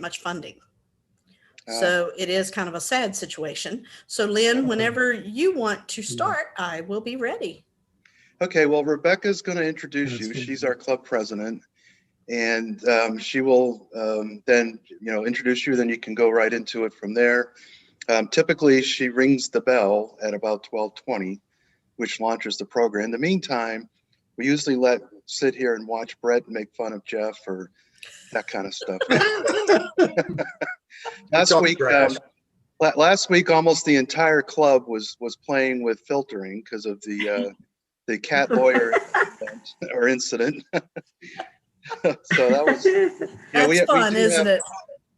much funding. So it is kind of a sad situation. So Lynn, whenever you want to start, I will be ready. Okay, well, Rebecca's going to introduce you. She's our club president, and she will then, introduce you. Then you can go right into it from there. Typically, she rings the bell at about 12:20, which launches the program. In the meantime, we usually sit here and watch Brett make fun of Jeff or that kind of stuff. Last week, almost the entire club was playing with filtering because of the cat lawyer incident. So that was that's fun, isn't it?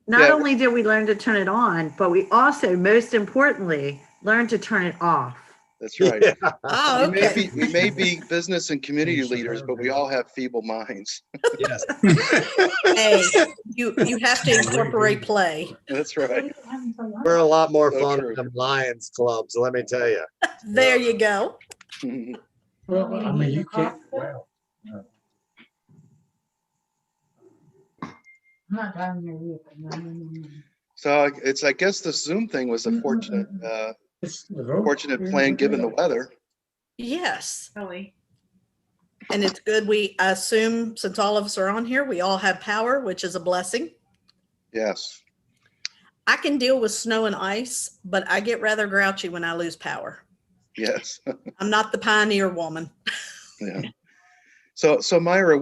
Not only did we learn to turn it on, but we also, most importantly, learned to turn it off. That's right. Yeah. Oh, okay. We may be business and community leaders, but we all have feeble minds. Yes. Hey, you have to incorporate play. That's right. We're a lot more fun true. than Lions clubs, let me tell you. There you go. Well, I mean, you can't. Well, So I guess the Zoom thing was a fortunate plan given the weather. Yes. Really. And it's good. I assume since all of us are on here, we all have power, which is a blessing. Yes. I can deal with snow and ice, but I get rather grouchy when I lose power. Yes. I'm not the pioneer woman. Yeah. So Myra,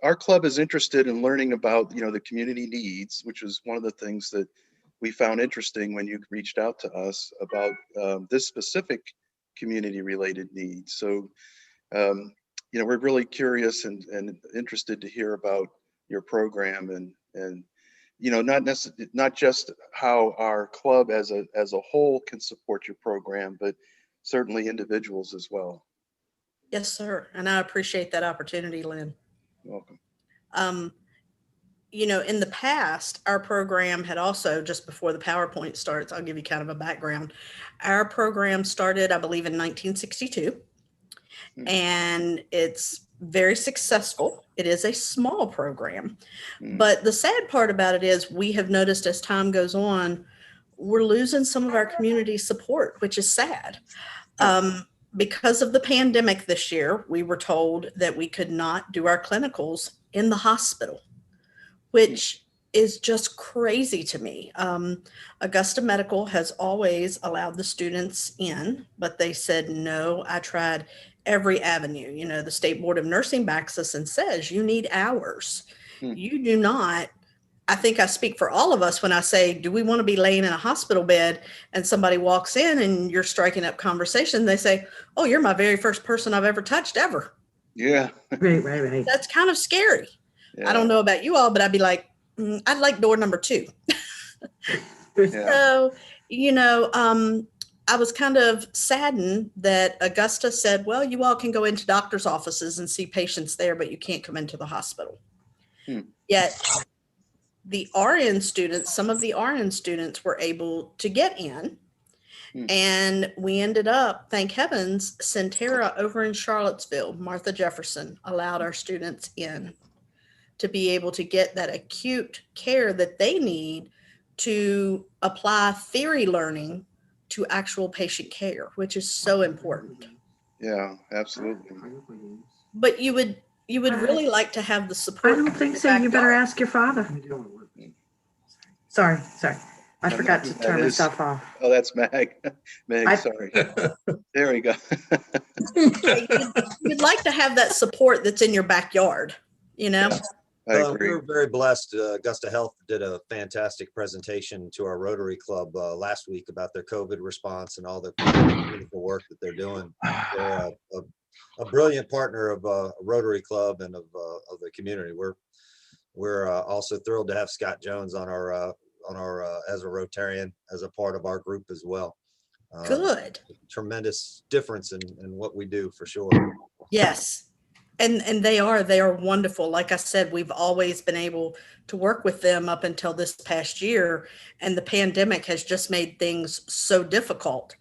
our club is interested in learning about, the community needs, which is one of the things that we found interesting when you reached out to us about this specific community related needs. So, we're really curious and interested to hear about your program and not just how our club as a whole can support your program, but certainly individuals as well. Yes, sir. And I appreciate that opportunity, Lynn. You're welcome. In the past, our program had also, just before the PowerPoint starts, I'll give you kind of a background. Our program started, I believe, in 1962, and it's very successful. It is a small program, but the sad part about it is we have noticed as time goes on, we're losing some of our community support, which is sad. Because of the pandemic this year, we were told that we could not do our clinicals in the hospital, which is just crazy to me. Augusta Medical has always allowed the students in, but they said, no, I tried every avenue. The State Board of Nursing backs us and says, you need hours. You do not. I think I speak for all of us when I say, do we want to be laying in a hospital bed and somebody walks in and you're striking up conversation? They say, oh, you're my very first person I've ever touched ever. Yeah. Right. That's kind of scary. Yeah. I don't know about you all, but I'd be like, I'd like door number 2. Yeah. So, I was kind of saddened that Augusta said, well, you all can go into doctor's offices and see patients there, but you can't come into the hospital. Yet the RN students, some of the RN students were able to get in, and we ended up, thank heavens, Centera over in Charlottesville, Martha Jefferson, allowed our students in to be able to get that acute care that they need to apply theory learning to actual patient care, which is so important. Yeah, absolutely. But you would really like to have the support. I don't think so. You better ask your father. Sorry. I forgot to turn myself off. Oh, that's Meg. Sorry. There we go. You'd like to have that support that's in your backyard, I agree. We were very blessed. Augusta Health did a fantastic presentation to our Rotary Club last week about their COVID response and all the beautiful work that they're doing. They're a brilliant partner of Rotary Club and of the community. We're also thrilled to have Scott Jones on our as a Rotarian, as a part of our group as well. Good. Tremendous difference in what we do, for sure. Yes. And they are wonderful. Like I said, we've always been able to work with them up until this past year, and the pandemic has just made things so difficult,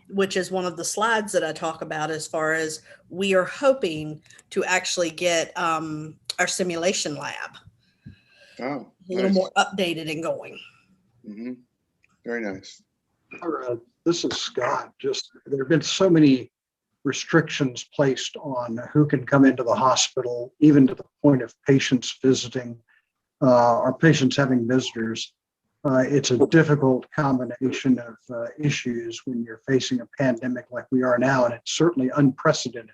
which is one of the slides that I talk about, as far as we are hoping to actually get our simulation lab. Oh, a little nice. more updated and going. Mhm. Very nice. This is Scott. Just, there have been so many restrictions placed on who can come into the hospital, even to the point of patients visiting, or patients having visitors. It's a difficult combination of issues when you're facing a pandemic like we are now, and it's certainly unprecedented.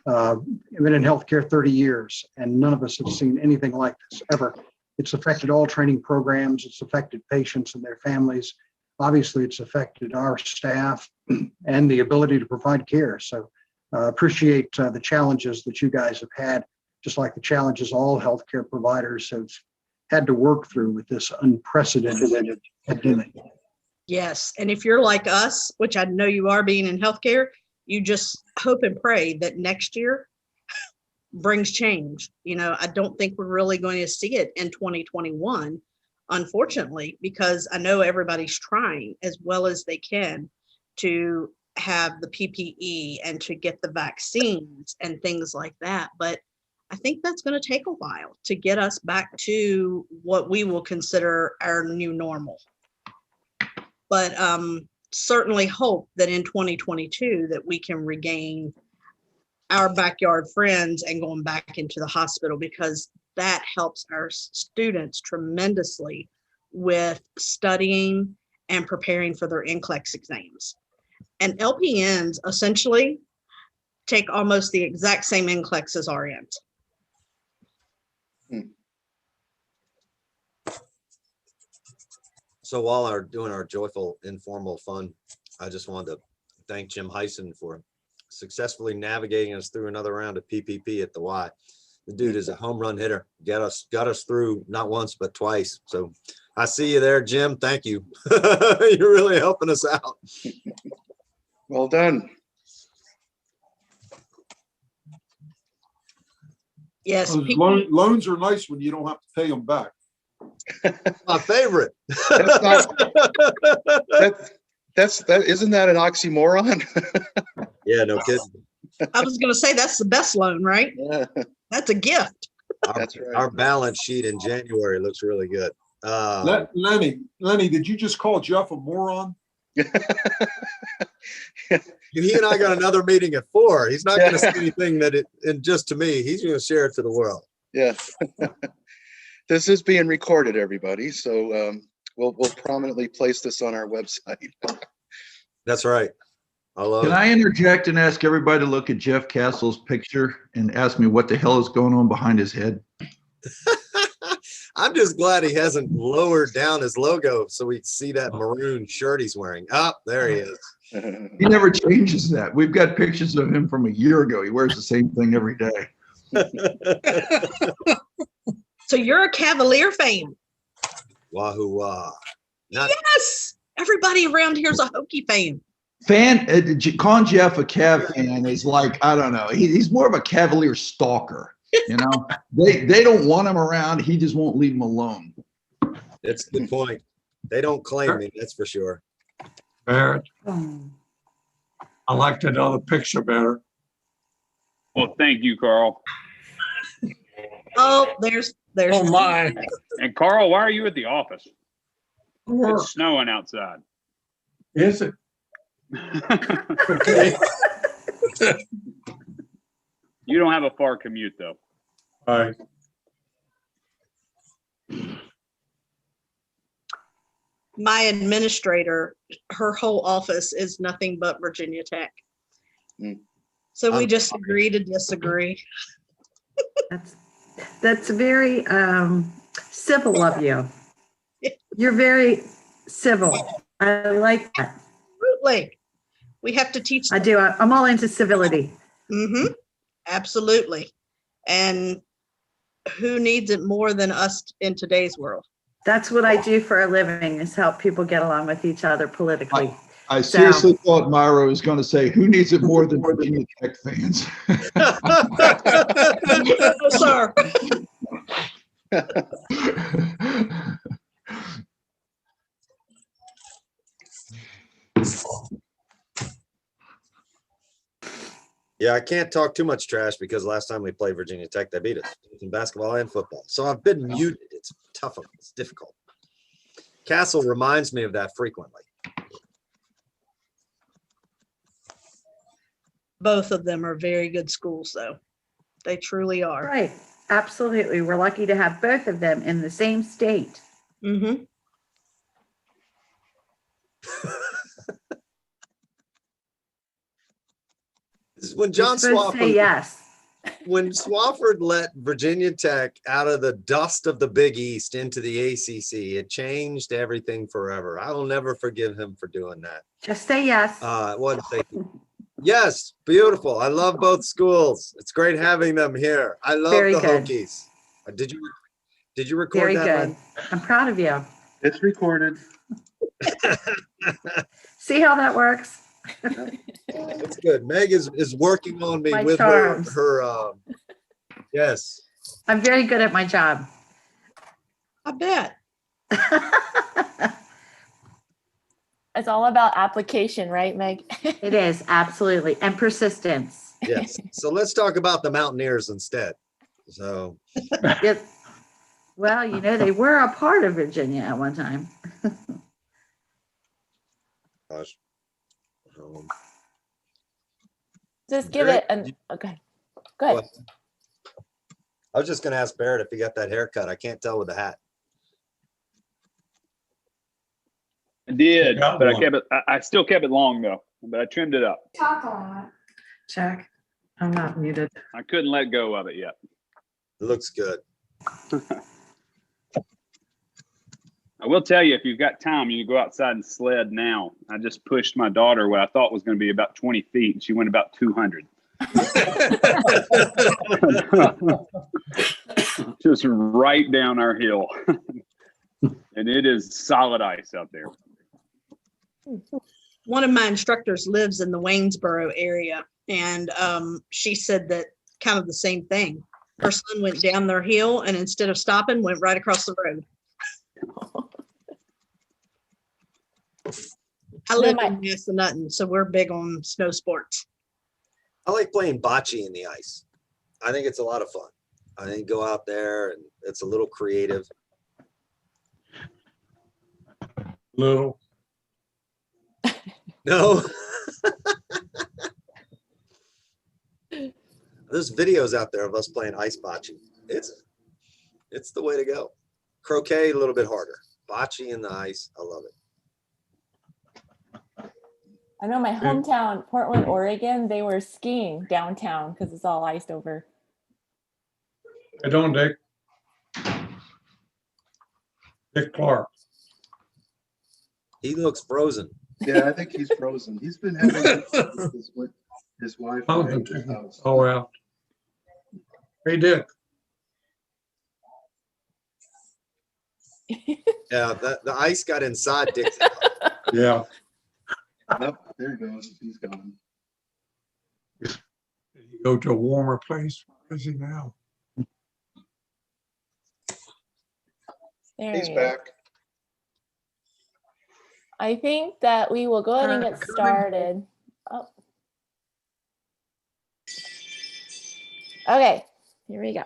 I've been in healthcare 30 years, and none of us have seen anything like this ever. It's affected all training programs. It's affected patients and their families. Obviously, it's affected our staff and the ability to provide care. So appreciate the challenges that you guys have had, just like the challenges all healthcare providers have had to work through with this unprecedented pandemic. Yes. And if you're like us, which I know you are being in healthcare, you just hope and pray that next year brings change. You know, I don't think we're really going to see it in 2021, unfortunately, because I know everybody's trying as well as they can to have the PPE and to get the vaccines and things like that. But I think that's going to take a while to get us back to what we will consider our new normal. But certainly hope that in 2022 that we can regain our backyard friends and going back into the hospital, because that helps our students tremendously with studying and preparing for their NCLEX exams. And LPNs essentially take almost the exact same NCLEX as RNs. So while we're doing our joyful, informal fun, I just wanted to thank Jim Heisen for successfully navigating us through another round of PPP at the Y. The dude is a home run hitter. Got us through not once, but twice. So I see you there, Jim. Thank you. You're really helping us out. Well done. Yes. Those loans are nice when you don't have to pay them back. My favorite. That's not, that isn't that an oxymoron? Yeah, no kidding. I was going to say that's the best loan, right? Yeah, That's a gift. that's right. Our balance sheet in January looks really good. Lenny, did you just call Jeff a moron? He and I got another meeting at 4. He's not going to say anything and just to me. He's going to share it to the world. Yeah. This is being recorded, everybody. So we'll prominently place this on our website. That's right. I love Can it. I interject and ask everybody to look at Jeff Castle's picture and ask me what the hell is going on behind his head? I'm just glad he hasn't lowered down his logo so we see that maroon shirt he's wearing. Oh, there he is. He never changes that. We've got pictures of him from a year ago. He wears the same thing every day. So you're a Cavalier fan? Wahoo wah. Yes. Everybody around here is a Hokie fan. Calling Jeff a Cav fan is like, I don't know. He's more of a Cavalier stalker. You know, they don't want him around. He just won't leave them alone. That's a good point. They don't claim me, that's for sure. Barrett, I liked another picture better. Well, thank you, Carl. Oh, there's. Oh my. And Carl, why are you at the office? Work. It's snowing outside. Is it? Okay. You don't have a far commute, though. All right. My administrator, her whole office is nothing but Virginia Tech. So we just agree to disagree. That's very civil of you. You're very civil. I like that. Absolutely. We have to teach. I do. I'm all into civility. Mm-hmm. Absolutely. And who needs it more than us in today's world? That's what I do for a living, is help people get along with each other politically. I seriously thought Myra was going to say, who needs it more than Virginia Tech fans? No, sir. Yeah, I can't talk too much trash because last time we played Virginia Tech, they beat us in basketball and football. So I've been muted. It's tough. It's difficult. Castle reminds me of that frequently. Both of them are very good schools, though. They truly are. Right, absolutely. We're lucky to have both of them in the same state. Mm-hmm. This is when John You're supposed to say Swafford, yes. when Swafford let Virginia Tech out of the dust of the Big East into the ACC, it changed everything forever. I will never forgive him for doing that. Just say yes. Yes, beautiful. I love both schools. It's great having them here. I love Very the good. Hokies. Did you record Very that? good. Len? I'm proud of you. It's recorded. See how that works? It's good. Meg is working on me My with charms. her yes. I'm very good at my job. I bet. It's all about application, right, Meg? It is, absolutely. And persistence. Yes. So let's talk about the Mountaineers instead. So Yep. Well, you know, they were a part of Virginia at one time. gosh. Just give Barrett, it an okay. Good. What? I was just gonna ask Barrett if he got that haircut. I can't tell with the hat. I did, Got but I one. kept it. I still kept it long though, but I trimmed it up. Check. I'm not muted. I couldn't let go of it yet. It looks good. I will tell you, if you've got time, you can go outside and sled now. I just pushed my daughter what I thought was going to be about 20 feet, and she went about 200. Just right down our hill. And it is solid ice out there. One of my instructors lives in the Waynesboro area, and she said that kind of the same thing. Her son went down their hill, and instead of stopping, went right across the road. I live in Massanutten, so we're big on snow sports. I like playing bocce in the ice. I think it's a lot of fun. I think go out there and it's a little creative. Little. No. There's videos out there of us playing ice bocce. It's the way to go. Croquet a little bit harder. Bocce in the ice. I love it. I know my hometown, Portland, Oregon, they were skiing downtown because it's all iced over. I don't, Dick. Dick Clark. He looks frozen. Yeah, I think he's frozen. He's been having issues with his wife. Oh, well. Hey, Dick. Yeah, the ice got inside Dick's. Yeah. Nope, there he goes. He's gone. Did he go to a warmer place? Where is he now? There He's he is. back. I think that we will go ahead and get started. Oh. Okay, here we go.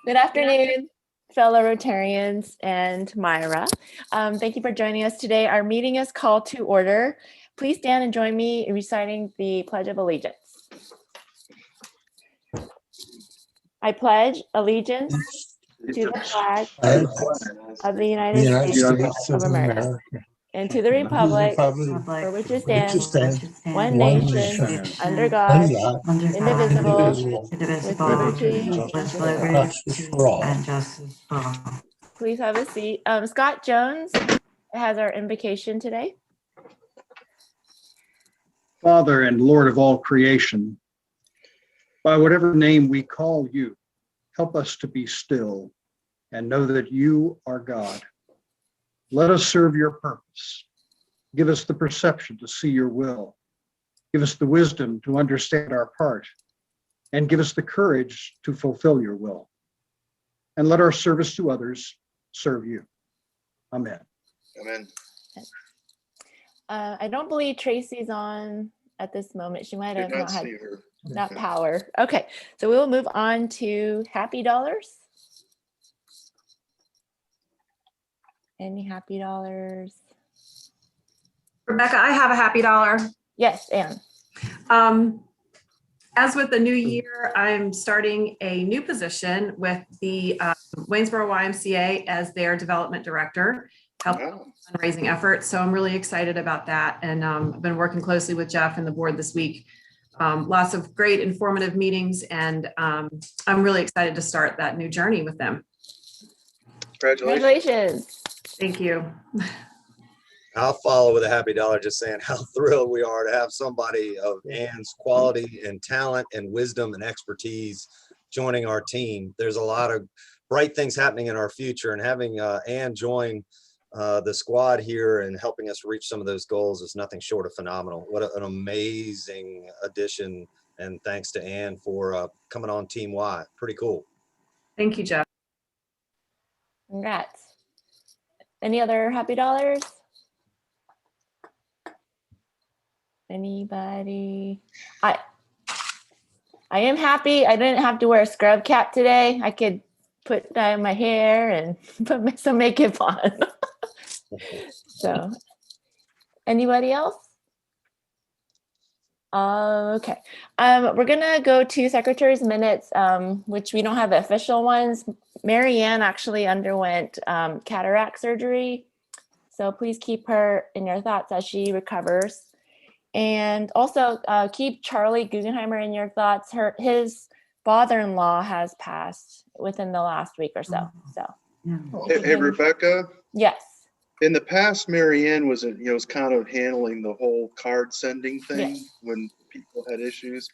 Good afternoon, fellow Rotarians and Myra. Thank you for joining us today. Our meeting is called to order. Please stand and join me in reciting the Pledge of Allegiance. I pledge allegiance to the flag of the United States of America and to the republic for which it stands, one nation, under God, indivisible, with liberty and justice for all. Please have a seat. Scott Jones has our invocation today. Father and Lord of all creation, by whatever name we call you, help us to be still and know that you are God. Let us serve your purpose. Give us the perception to see your will. Give us the wisdom to understand our part, and give us the courage to fulfill your will. And let our service to others serve you. Amen. Amen. I don't believe Tracy's on at this moment. She might have Did not not had see her. not power. Okay, so we will move on to happy dollars. Any happy dollars? Rebecca, I have a happy dollar. Yes, Anne. As with the new year, I'm starting a new position with the Waynesboro YMCA as their development director, helping fundraising efforts. So I'm really excited about that. And I've been working closely with Jeff and the board this week. Lots of great informative meetings, and I'm really excited to start that new journey with them. Congratulations. Thank you. I'll follow with a happy dollar, just saying how thrilled we are to have somebody of Anne's quality and talent and wisdom and expertise joining our team. There's a lot of bright things happening in our future, and having Anne join the squad here and helping us reach some of those goals is nothing short of phenomenal. What an amazing addition, and thanks to Anne for coming on Team Y. Pretty cool. Thank you, Jeff. Congrats. Any other happy dollars? Anybody? I am happy I didn't have to wear a scrub cap today. I could put dye my hair and put some makeup on. So, anybody else? Okay. We're gonna go to Secretary's minutes, which we don't have official ones. Mary Ann actually underwent cataract surgery, so please keep her in your thoughts as she recovers. And also keep Charlie Guggenheimer in your thoughts. His father-in-law has passed within the last week or so. So, Hey, Rebecca. Yes. In the past, Mary Ann was kind of handling the whole card sending thing when people had issues.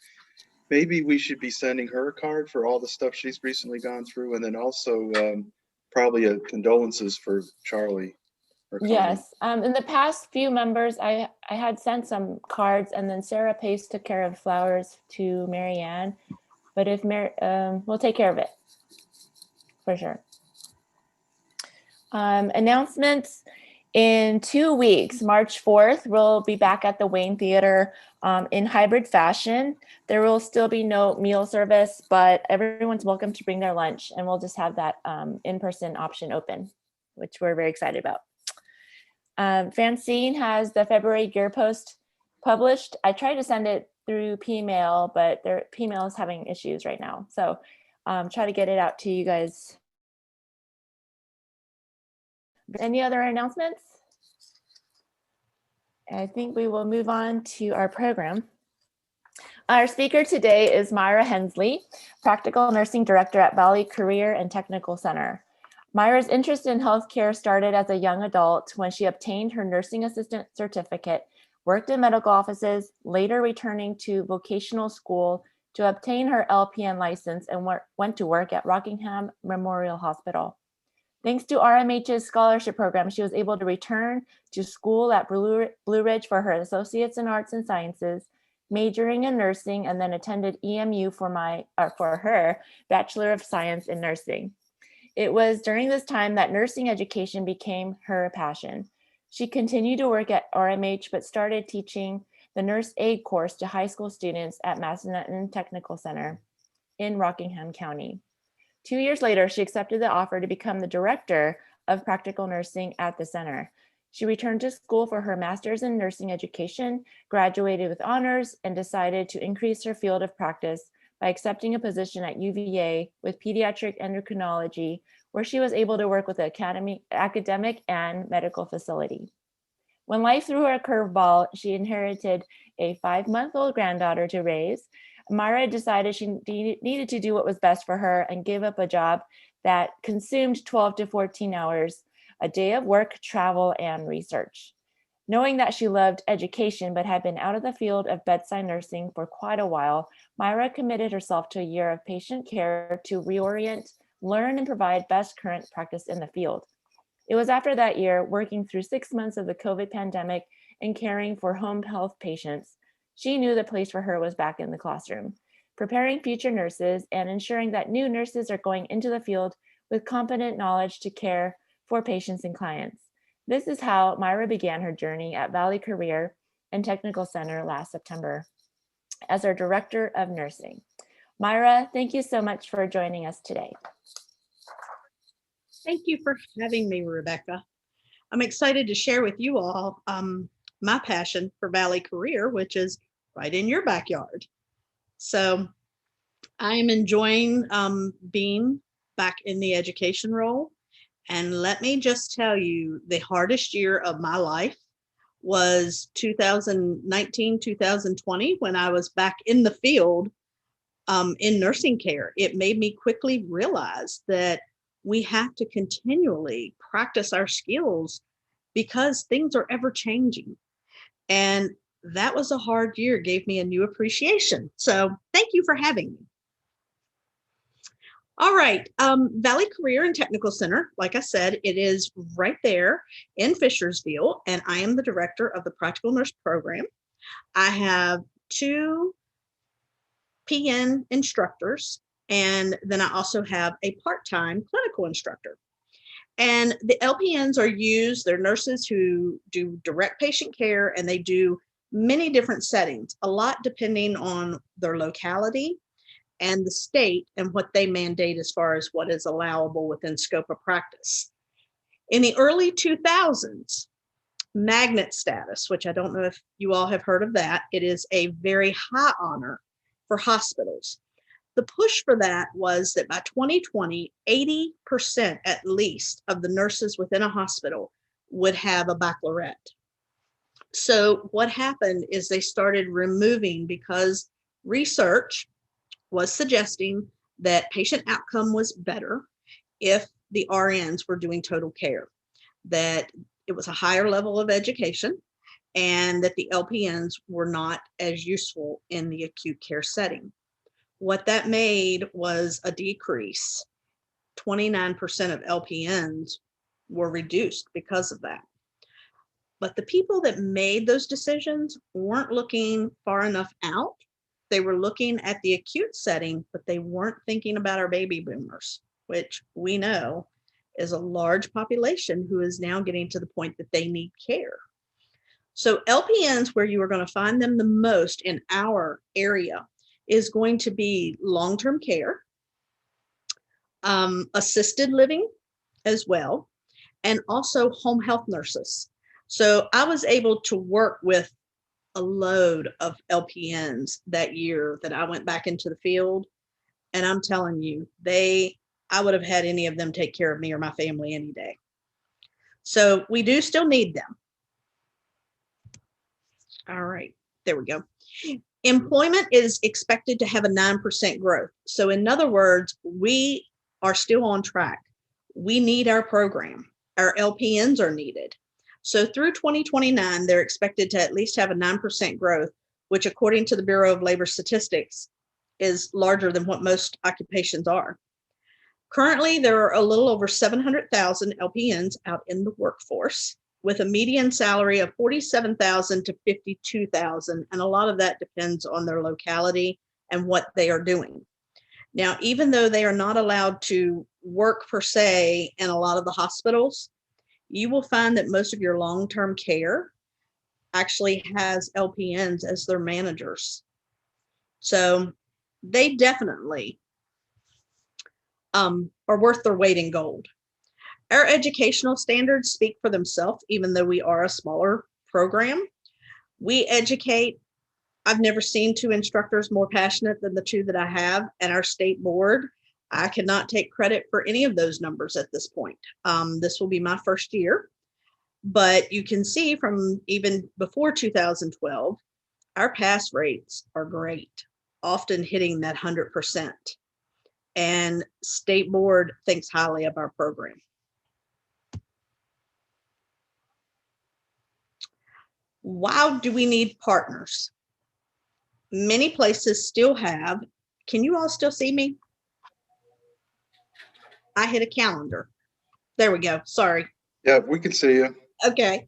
Maybe we should be sending her a card for all the stuff she's recently gone through, and then also probably a condolences for Charlie. Yes. In the past few members, I had sent some cards, and then Sarah Pace took care of flowers to Mary Ann. But if we'll take care of it for sure. Announcements. In 2 weeks, March 4th, we'll be back at the Wayne Theater in hybrid fashion. There will still be no meal service, but everyone's welcome to bring their lunch, and we'll just have that in-person option open, which we're very excited about. Francine has the February Gear Post published. I tried to send it through P-mail, but their P-mail is having issues right now. So try to get it out to you guys. Any other announcements? I think we will move on to our program. Our speaker today is Myra Hensley, Practical Nursing Director at Valley Career and Technical Center. Myra's interest in healthcare started as a young adult when she obtained her nursing assistant certificate, worked in medical offices, later returning to vocational school to obtain her LPN license, and went to work at Rockingham Memorial Hospital. Thanks to RMH's scholarship program, she was able to return to school at Blue Ridge for her Associates in Arts and Sciences, majoring in nursing, and then attended EMU for her Bachelor of Science in Nursing. It was during this time that nursing education became her passion. She continued to work at RMH, but started teaching the nurse aid course to high school students at Massanutten Technical Center in Rockingham County. 2 years later, she accepted the offer to become the director of practical nursing at the center. She returned to school for her master's in nursing education, graduated with honors, and decided to increase her field of practice by accepting a position at UVA with pediatric endocrinology, where she was able to work with the academic and medical facility. When life threw her a curveball, she inherited a 5-month-old granddaughter to raise. Myra decided she needed to do what was best for her and gave up a job that consumed 12 to 14 hours a day of work, travel, and research. Knowing that she loved education but had been out of the field of bedside nursing for quite a while, Myra committed herself to a year of patient care to reorient, learn, and provide best current practice in the field. It was after that year, working through 6 months of the COVID pandemic and caring for home health patients, she knew the place for her was back in the classroom, preparing future nurses and ensuring that new nurses are going into the field with competent knowledge to care for patients and clients. This is how Myra began her journey at Valley Career and Technical Center last September as our Director of Nursing. Myra, thank you so much for joining us today. Thank you for having me, Rebecca. I'm excited to share with you all my passion for Valley Career, which is right in your backyard. So I am enjoying being back in the education role. And let me just tell you, the hardest year of my life was 2019, 2020, when I was back in the field in nursing care. It made me quickly realize that we have to continually practice our skills because things are ever changing. And that was a hard year, gave me a new appreciation. So thank you for having me. All right, Valley Career and Technical Center, like I said, it is right there in Fishersville, and I am the director of the Practical Nurse Program. I have 2 PN instructors, and then I also have a part-time clinical instructor. And the LPNs are used, they're nurses who do direct patient care, and they do many different settings, a lot depending on their locality and the state and what they mandate as far as what is allowable within scope of practice. In the early 2000s, magnet status, which I don't know if you all have heard of that, it is a very high honor for hospitals. The push for that was that by 2020, 80% at least of the nurses within a hospital would have a baccalaureate. So what happened is they started removing, because research was suggesting that patient outcome was better if the RNs were doing total care, that it was a higher level of education, and that the LPNs were not as useful in the acute care setting. What that made was a decrease. 29% of LPNs were reduced because of that. But the people that made those decisions weren't looking far enough out. They were looking at the acute setting, but they weren't thinking about our baby boomers, which we know is a large population who is now getting to the point that they need care. So LPNs, where you are going to find them the most in our area, is going to be long-term care, assisted living as well, and also home health nurses. So I was able to work with a load of LPNs that year that I went back into the field. And I'm telling you, I would have had any of them take care of me or my family any day. So we do still need them. All right, there we go. Employment is expected to have a 9% growth. So in other words, we are still on track. We need our program. Our LPNs are needed. So through 2029, they're expected to at least have a 9% growth, which according to the Bureau of Labor Statistics is larger than what most occupations are. Currently, there are a little over 700,000 LPNs out in the workforce, with a median salary of $47,000 to $52,000, and a lot of that depends on their locality and what they are doing. Now, even though they are not allowed to work per se in a lot of the hospitals, you will find that most of your long-term care actually has LPNs as their managers. So they definitely are worth their weight in gold. Our educational standards speak for themselves, even though we are a smaller program. We educate. I've never seen 2 instructors more passionate than the 2 that I have, and our state board. I cannot take credit for any of those numbers at this point. This will be my first year, but you can see from even before 2012, our pass rates are great, often hitting that 100%. And state board thinks highly of our program. Why do we need partners? Many places still have. Can you all still see me? I hit a calendar. There we go. Sorry. Yeah, we can see you. Okay.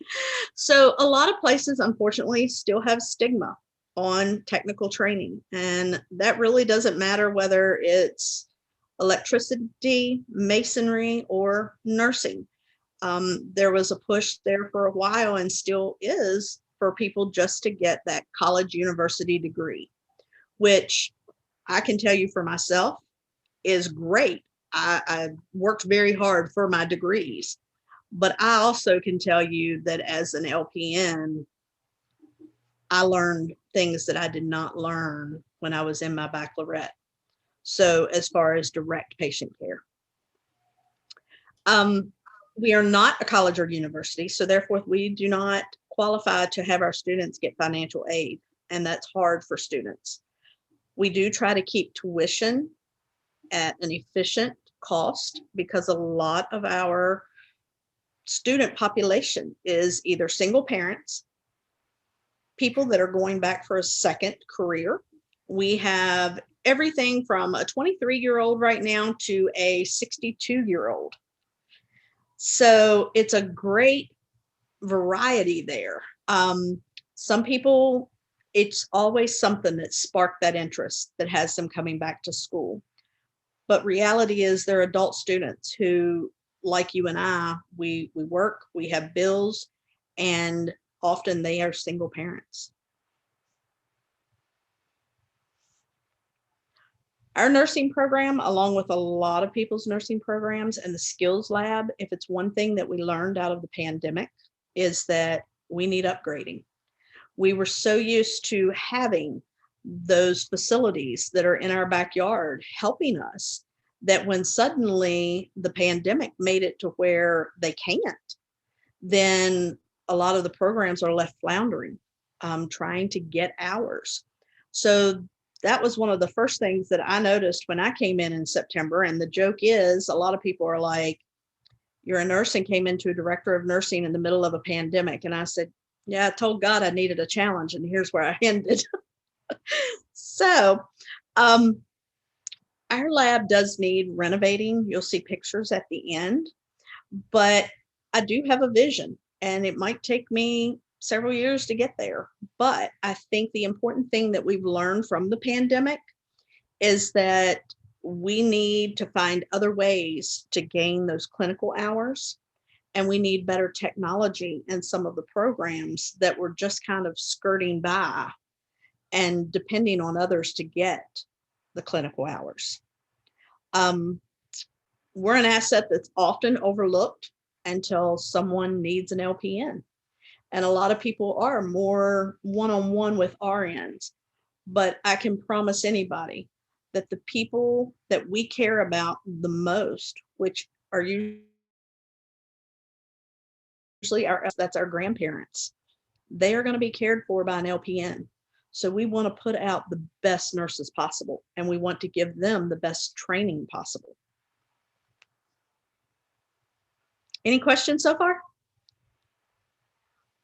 So a lot of places, unfortunately, still have stigma on technical training. And that really doesn't matter whether it's electricity, masonry, or nursing. There was a push there for a while, and still is, for people just to get that college university degree, which I can tell you for myself is great. I worked very hard for my degrees, But I also can tell you that as an LPN, I learned things that I did not learn when I was in my baccalaureate. So as far as direct patient care. We are not a college or university, so therefore we do not qualify to have our students get financial aid, and that's hard for students. We do try to keep tuition at an efficient cost because a lot of our student population is either single parents, people that are going back for a second career. We have everything from a 23-year-old right now to a 62-year-old. So it's a great variety there. Some people, it's always something that sparked that interest that has them coming back to school. But reality is they're adult students who, like you and I, we work, we have bills, and often they are single parents. Our nursing program, along with a lot of people's nursing programs and the skills lab, if it's one thing that we learned out of the pandemic, is that we need upgrading. We were so used to having those facilities that are in our backyard helping us that when suddenly the pandemic made it to where they can't, then a lot of the programs are left floundering, trying to get hours. So that was one of the first things that I noticed when I came in September. And the joke is a lot of people are like, you're a nurse and came into a director of nursing in the middle of a pandemic. And I said, yeah, I told God I needed a challenge, and here's where I ended. So our lab does need renovating. You'll see pictures at the end, but I do have a vision, and it might take me several years to get there. But I think the important thing that we've learned from the pandemic is that we need to find other ways to gain those clinical hours, and we need better technology in some of the programs that we're just kind of skirting by and depending on others to get the clinical hours. We're an asset that's often overlooked until someone needs an LPN. And a lot of people are more one-on-one with RNs. But I can promise anybody that the people that we care about the most, which are usually that's our grandparents, they are going to be cared for by an LPN. So we want to put out the best nurses possible, and we want to give them the best training possible. Any questions so far?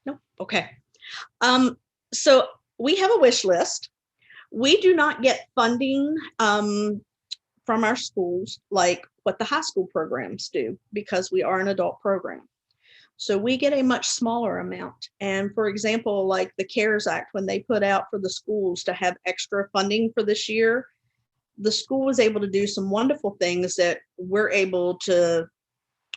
No? Okay. So we have a wish list. We do not get funding from our schools like what the high school programs do, because we are an adult program. So we get a much smaller amount. And for example, like the CARES Act, when they put out for the schools to have extra funding for this year, the school was able to do some wonderful things that we're able to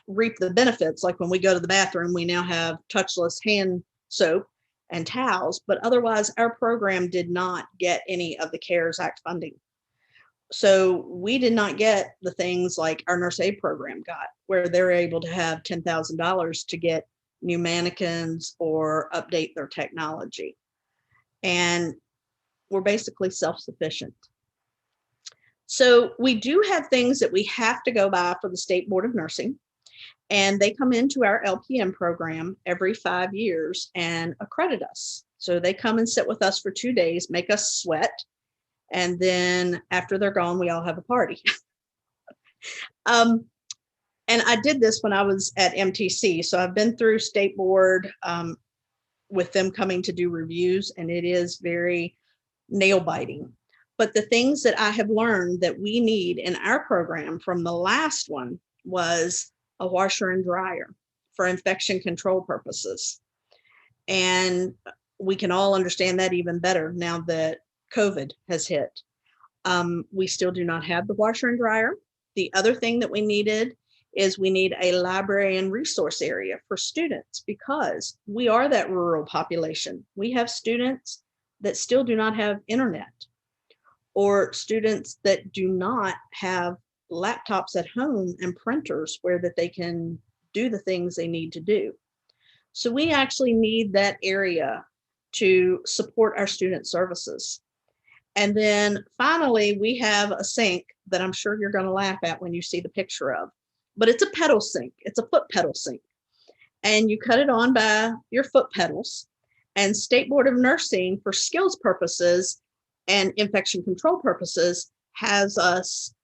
reap the benefits. Like when we go to the bathroom, we now have touchless hand soap and towels, but otherwise our program did not get any of the CARES Act funding. So we did not get the things like our nurse aid program got, where they're able to have $10,000 to get new mannequins or update their technology. And we're basically self-sufficient. So we do have things that we have to go by for the State Board of Nursing, and they come into our LPN program every 5 years and accredit us. So they come and sit with us for 2 days, make us sweat. And then after they're gone, we all have a party. And I did this when I was at MTC. So I've been through State Board with them coming to do reviews, and it is very nail biting. But the things that I have learned that we need in our program from the last one was a washer and dryer for infection control purposes. And we can all understand that even better now that COVID has hit. We still do not have the washer and dryer. The other thing that we needed is we need a library and resource area for students, because we are that rural population. We have students that still do not have internet, or students that do not have laptops at home and printers where that they can do the things they need to do. So we actually need that area to support our student services. And then finally, we have a sink that I'm sure you're going to laugh at when you see the picture of, but it's a pedal sink. It's a foot pedal sink. And you cut it on by your foot pedals. And State Board of Nursing, for skills purposes and infection control purposes, has us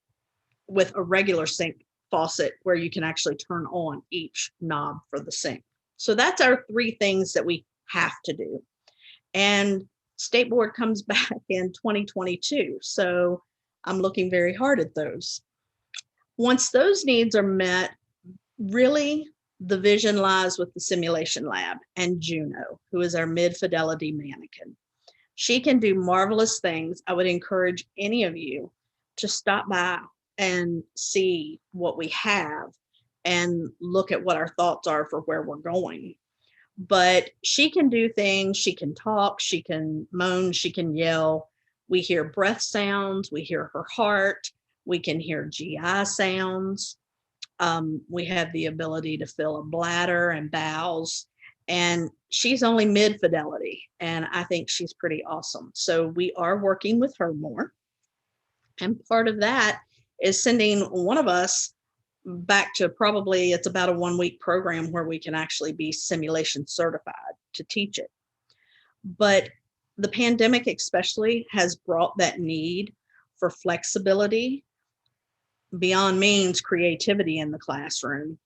with a regular sink faucet where you can actually turn on each knob for the sink. So that's our 3 things that we have to do. And State Board comes back in 2022. So I'm looking very hard at those. Once those needs are met, really the vision lies with the simulation lab and Juno, who is our mid-fidelity mannequin. She can do marvelous things. I would encourage any of you to stop by and see what we have and look at what our thoughts are for where we're going. But she can do things. She can talk, she can moan, she can yell. We hear breath sounds, we hear her heart, we can hear GI sounds. We have the ability to fill a bladder and bowels, and she's only mid-fidelity, and I think she's pretty awesome. So we are working with her more. And part of that is sending one of us back to probably, it's about a 1-week program where we can actually be simulation certified to teach it. But the pandemic especially has brought that need for flexibility, beyond means creativity in the classroom.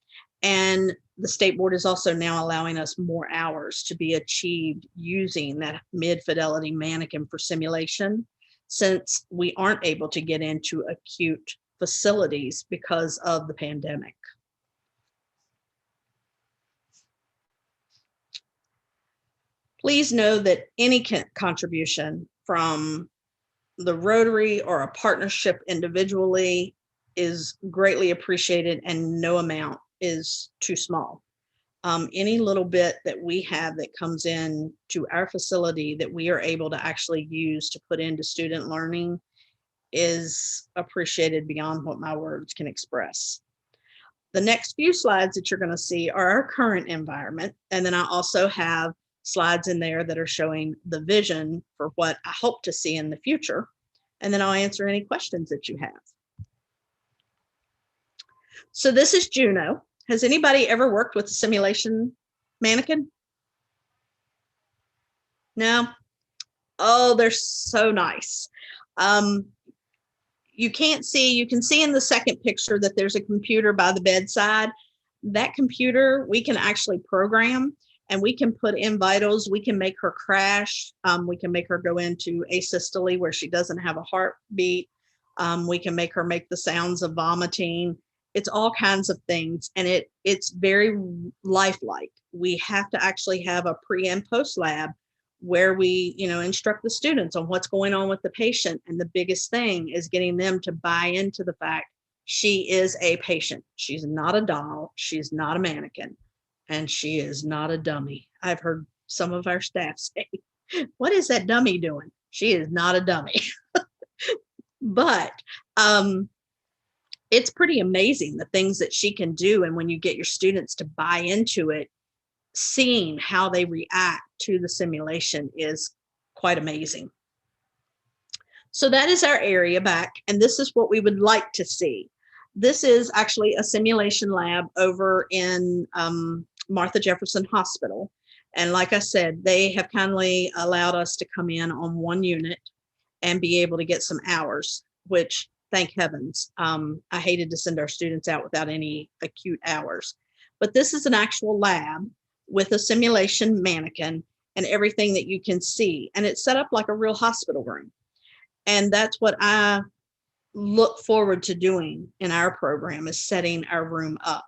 And the State Board is also now allowing us more hours to be achieved using that mid-fidelity mannequin for simulation, since we aren't able to get into acute facilities because of the pandemic. Please know that any contribution from the Rotary or a partnership individually is greatly appreciated, and no amount is too small. Any little bit that we have that comes in to our facility that we are able to actually use to put into student learning is appreciated beyond what my words can express. The next few slides that you're going to see are our current environment. And then I also have slides in there that are showing the vision for what I hope to see in the future. And then I'll answer any questions that you have. So this is Juno. Has anybody ever worked with a simulation mannequin? No? Oh, they're so nice. You can't see, you can see in the second picture that there's a computer by the bedside. That computer we can actually program, and we can put in vitals. We can make her crash. We can make her go into asystole where she doesn't have a heartbeat. We can make her make the sounds of vomiting. It's all kinds of things, and it's very lifelike. We have to actually have a pre and post lab where we, instruct the students on what's going on with the patient. And the biggest thing is getting them to buy into the fact she is a patient. She's not a doll. She's not a mannequin, and she is not a dummy. I've heard some of our staff say, what is that dummy doing? She is not a dummy. But it's pretty amazing the things that she can do. And when you get your students to buy into it, seeing how they react to the simulation is quite amazing. So that is our area back, and this is what we would like to see. This is actually a simulation lab over in Martha Jefferson Hospital. And like I said, they have kindly allowed us to come in on one unit and be able to get some hours, which thank heavens. I hated to send our students out without any acute hours. But this is an actual lab with a simulation mannequin and everything that you can see. And it's set up like a real hospital room. And that's what I look forward to doing in our program, is setting our room up.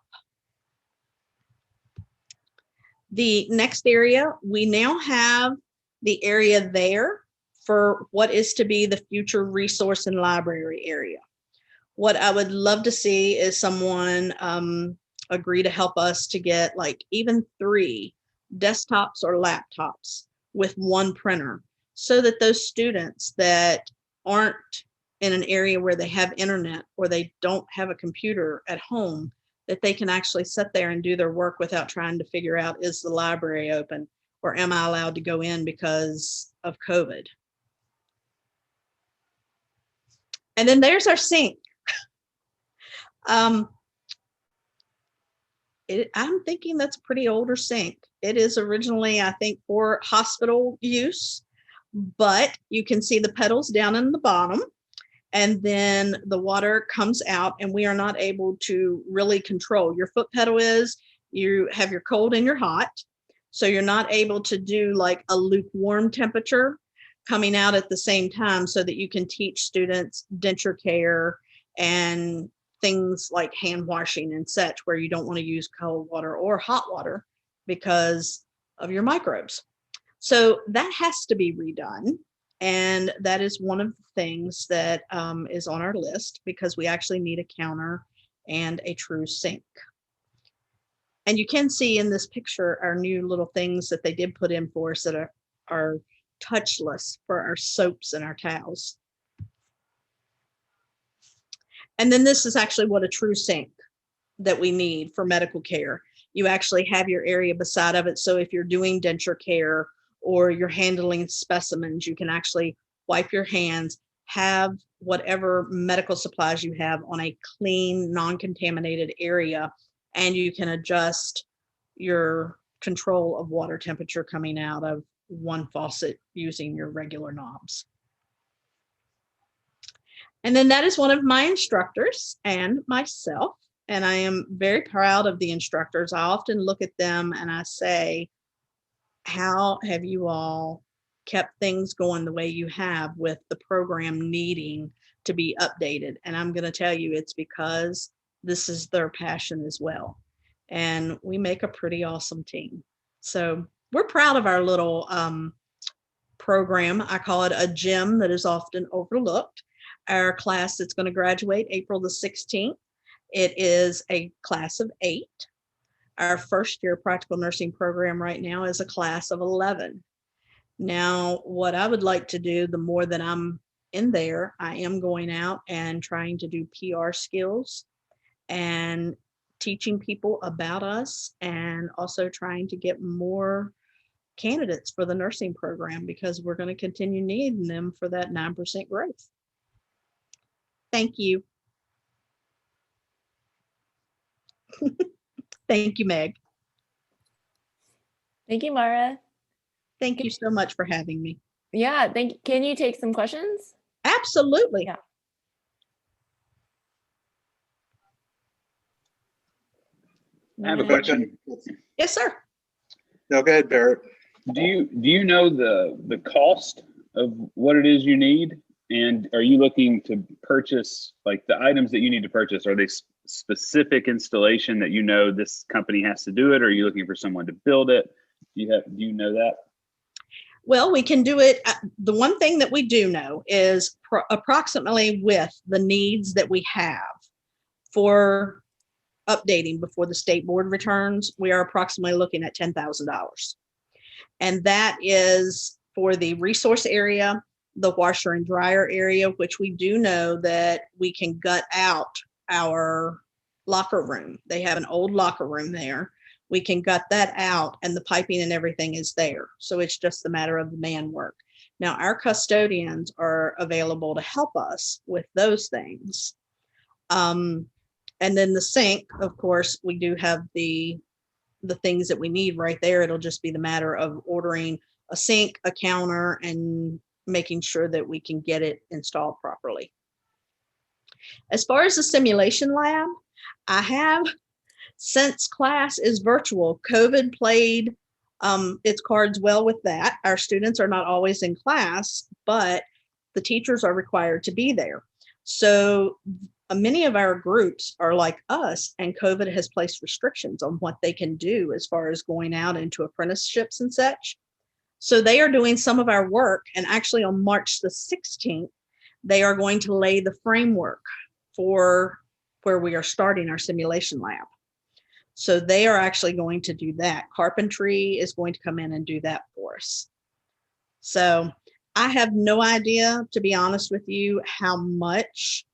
The next area, we now have the area there for what is to be the future resource and library area. What I would love to see is someone agree to help us to get like even 3 desktops or laptops with one printer, so that those students that aren't in an area where they have internet or they don't have a computer at home that they can actually sit there and do their work without trying to figure out, is the library open or am I allowed to go in because of COVID? And then there's our sink. I'm thinking that's a pretty older sink. It is originally, I think, for hospital use, but you can see the pedals down in the bottom, and then the water comes out, and we are not able to really control. Your foot pedal is, you have your cold and your hot, so you're not able to do like a lukewarm temperature coming out at the same time, so that you can teach students denture care and things like hand washing and such, where you don't want to use cold water or hot water because of your microbes. So that has to be redone. And that is one of the things that is on our list, because we actually need a counter and a true sink. And you can see in this picture our new little things that they did put in for us that are touchless for our soaps and our towels. And then this is actually what a true sink that we need for medical care. You actually have your area beside of it. So if you're doing denture care or you're handling specimens, you can actually wipe your hands, have whatever medical supplies you have on a clean, non-contaminated area, and you can adjust your control of water temperature coming out of one faucet using your regular knobs. And then that is one of my instructors and myself. And I am very proud of the instructors. I often look at them and I say, how have you all kept things going the way you have with the program needing to be updated? And I'm going to tell you, it's because this is their passion as well. And we make a pretty awesome team. So we're proud of our little program. I call it a gem that is often overlooked. Our class that's going to graduate April the 16th. It is a class of 8. Our first year practical nursing program right now is a class of 11. Now, what I would like to do, the more that I'm in there, I am going out and trying to do PR skills and teaching people about us, and also trying to get more candidates for the nursing program, because we're going to continue needing them for that 9% growth. Thank you. Thank you, Meg. Thank you, Myra. Thank you so much for having me. Yeah, can you take some questions? Absolutely. Yeah. I have a question. Yes, sir. No, go ahead, Barrett. Do you know the cost of what it is you need? And are you looking to purchase, like, the items that you need to purchase? Are they specific installation that you know this company has to do it, or are you looking for someone to build it? Do you know that? Well, we can do it. The one thing that we do know is approximately with the needs that we have for updating before the state board returns, we are approximately looking at $10,000. And that is for the resource area, the washer and dryer area, which we do know that we can gut out our locker room. They have an old locker room there. We can gut that out, and the piping and everything is there. So it's just a matter of the man work. Now, our custodians are available to help us with those things. And then the sink, of course, we do have the things that we need right there. It'll just be the matter of ordering a sink, a counter, and making sure that we can get it installed properly. As far as the simulation lab, I have, since class is virtual, COVID played its cards well with that. Our students are not always in class, but the teachers are required to be there. So many of our groups are like us, and COVID has placed restrictions on what they can do as far as going out into apprenticeships and such. So they are doing some of our work, and actually on March the 16th, they are going to lay the framework for where we are starting our simulation lab. So they are actually going to do that. Carpentry is going to come in and do that for us. So I have no idea, to be honest with you, how much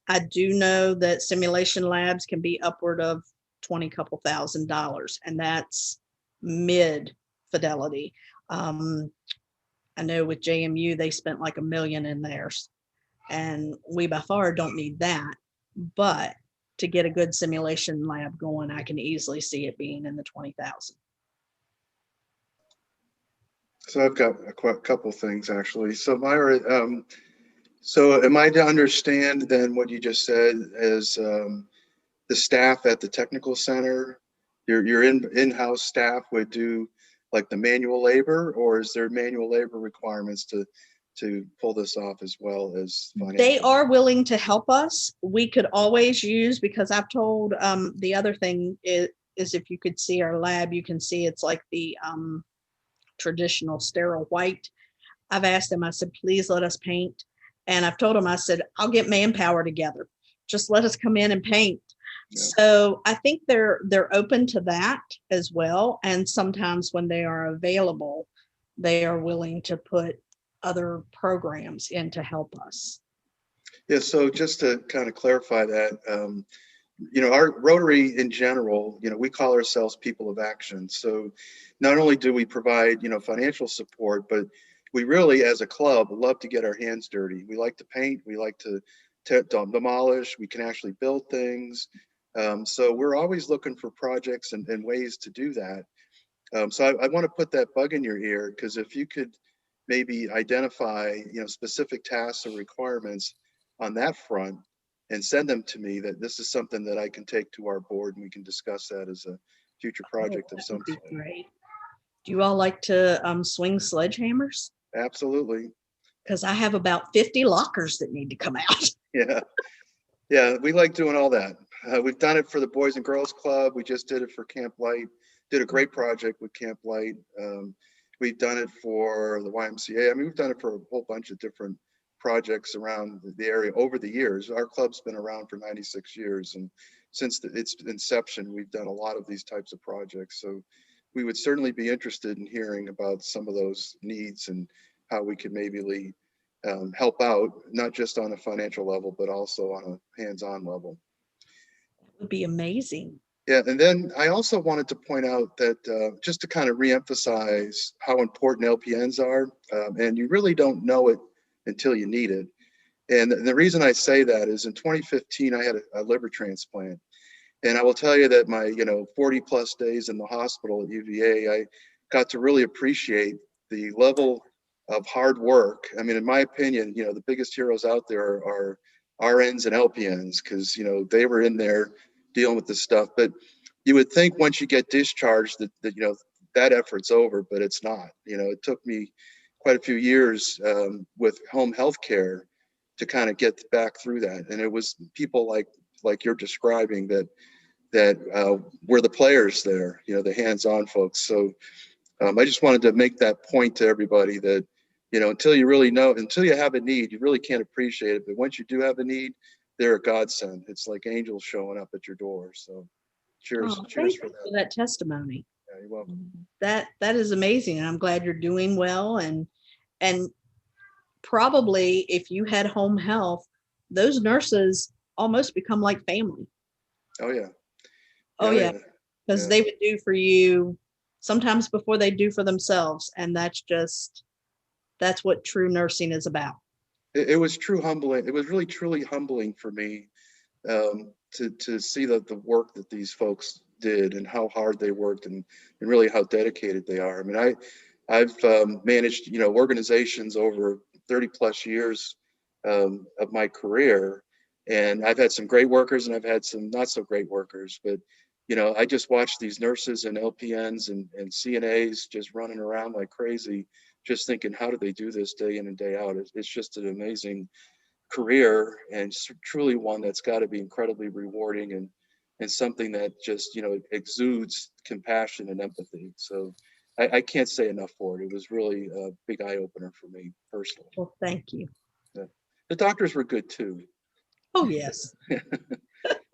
I do know that simulation labs can be upward of couple $20,000, and that's mid fidelity. I know with JMU, they spent like $1 million in theirs, and we by far don't need that. But to get a good simulation lab going, I can easily see it being in the 20,000. So I've got a couple things actually. So Myra, so am I to understand then what you just said as the staff at the technical center, your in-house staff would do like the manual labor, or is there manual labor requirements to pull this off as well as financial? They are willing to help us. We could always use, because I've told the other thing is if you could see our lab, you can see it's like the traditional sterile white. I've asked them, I said, please let us paint. And I've told them, I said, I'll get manpower together. Just let us come in and paint. Yeah. So I think they're open to that as well. And sometimes when they are available, they are willing to put other programs in to help us. Yeah, so just to kind of clarify that, you know, our Rotary in general, you know, we call ourselves people of action. So not only do we provide, you know, financial support, but we really, as a club, love to get our hands dirty. We like to paint, we like to demolish, we can actually build things. So we're always looking for projects and ways to do that. So I want to put that bug in your ear, because if you could maybe identify, you know, specific tasks or requirements on that front and send them to me, that this is something that I can take to our board and we can discuss that as a future project of some sort. Great. Do you all like to swing sledgehammers? Absolutely. Because I have about 50 lockers that need to come out. Yeah. Yeah, we like doing all that. We've done it for the Boys and Girls Club. We just did it for Camp Light. Did a great project with Camp Light. We've done it for the YMCA. I mean, we've done it for a whole bunch of different projects around the area over the years. Our club's been around for 96 years. And since its inception, we've done a lot of these types of projects. So we would certainly be interested in hearing about some of those needs and how we could maybe help out, not just on a financial level, but also on a hands-on level. It would be amazing. Yeah, and then I also wanted to point out that just to kind of reemphasize how important LPNs are, and you really don't know it until you need it. And the reason I say that is in 2015, I had a liver transplant. And I will tell you that my, 40 plus days in the hospital at UVA, I got to really appreciate the level of hard work. I mean, in my opinion, the biggest heroes out there are RNs and LPNs, because, they were in there dealing with this stuff. But you would think once you get discharged that effort's over, but it's not. It took me quite a few years with home health care to kind of get back through that. And it was people like you're describing that were the players there, the hands-on folks. So I just wanted to make that point to everybody that, until you really know, until you have a need, you really can't appreciate it. But once you do have a need, they're a godsend. It's like angels showing up at your door. So cheers, cheers for that. For that testimony. Yeah, you're welcome. That is amazing. And I'm glad you're doing well. And probably if you had home health, those nurses almost become like family. Oh yeah. Oh yeah. Because they would do for you sometimes before they do for themselves. And that's what true nursing is about. It was true humbling. It was really truly humbling for me to see the work that these folks did and how hard they worked and really how dedicated they are. I mean, I've managed, organizations over 30 plus years of my career, and I've had some great workers and I've had some not so great workers, but I just watched these nurses and LPNs and CNAs just running around like crazy, just thinking, how do they do this day in and day out? It's just an amazing career, and truly one that's got to be incredibly rewarding and something that just, exudes compassion and empathy. So I can't say enough for it. It was really a big eye opener for me personally. Well, thank you. Yeah. The doctors were good too. Oh, yes.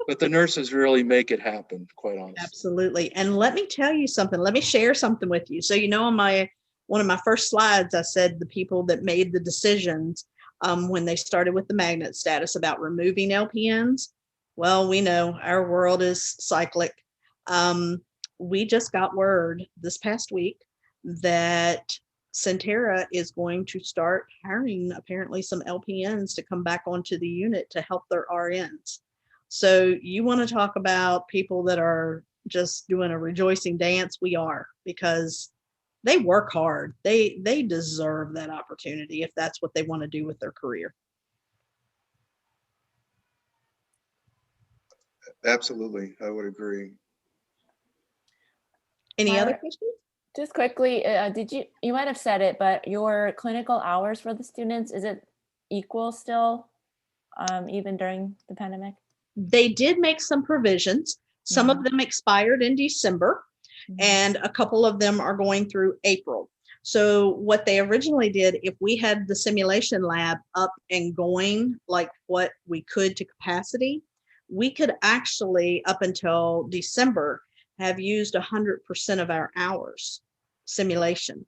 But the nurses really make it happen, quite honestly. Absolutely. And let me tell you something. Let me share something with you. So, on one of my first slides, I said the people that made the decisions. when they started with the magnet status about removing LPNs. Well, we know our world is cyclic. We just got word this past week that Centera is going to start hiring apparently some LPNs to come back onto the unit to help their RNs. So you want to talk about people that are just doing a rejoicing dance? We are, because they work hard. They deserve that opportunity if that's what they want to do with their career. Absolutely, I would agree. Any other Myra, questions? just quickly, you might have said it, but your clinical hours for the students, is it equal still, even during the pandemic? They did make some provisions. Some of them expired in December, and a couple of them are going through April. So what they originally did, if we had the simulation lab up and going like what we could to capacity, we could actually, up until December, have used 100% of our hours simulation.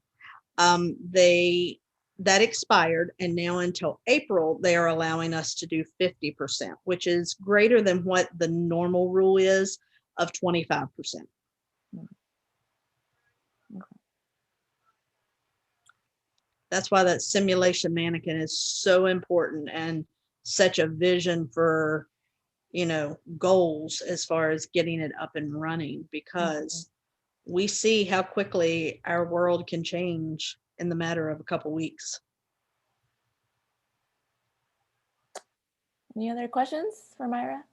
That expired, and now until April, they are allowing us to do 50%, which is greater than what the normal rule is of 25%. That's why that simulation mannequin is so important and such a vision for, goals as far as getting it up and running, because we see how quickly our world can change in the matter of a couple weeks. Any other questions for Myra?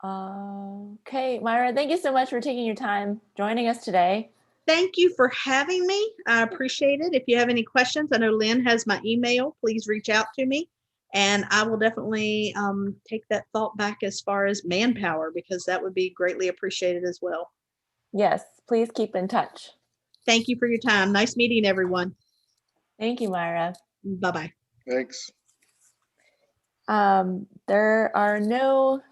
Okay, Myra, thank you so much for taking your time joining us today. Thank you for having me. I appreciate it. If you have any questions, I know Lynn has my email. Please reach out to me, and I will definitely take that thought back as far as manpower, because that would be greatly appreciated as well. Yes, please keep in touch. Thank you for your time. Nice meeting everyone. Thank you, Myra. Bye-bye. Thanks. There are no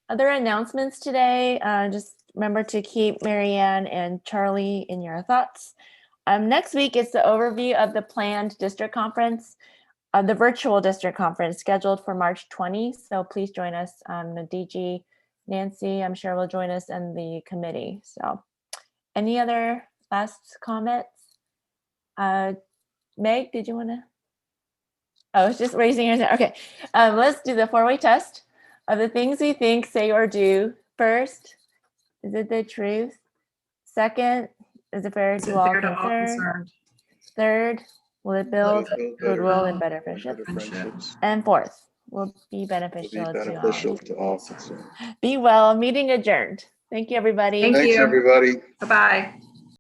other announcements today. Just remember to keep Marianne and Charlie in your thoughts. Next week is the overview of the planned district conference, the virtual district conference scheduled for March 20. So please join us. The DG Nancy, I'm sure, will join us in the committee. So any other last comments? Meg, did you want to? Oh, it's just raising your hand. Okay, let's do the four-way test of the things we think, say, or do. First, is it the truth? Second, is it fair to all concerned? Third, will it build goodwill and better friendships? And fourth, will be beneficial to all concerned. Be well. Meeting adjourned. Thank you, everybody. Thanks, everybody. Bye-bye.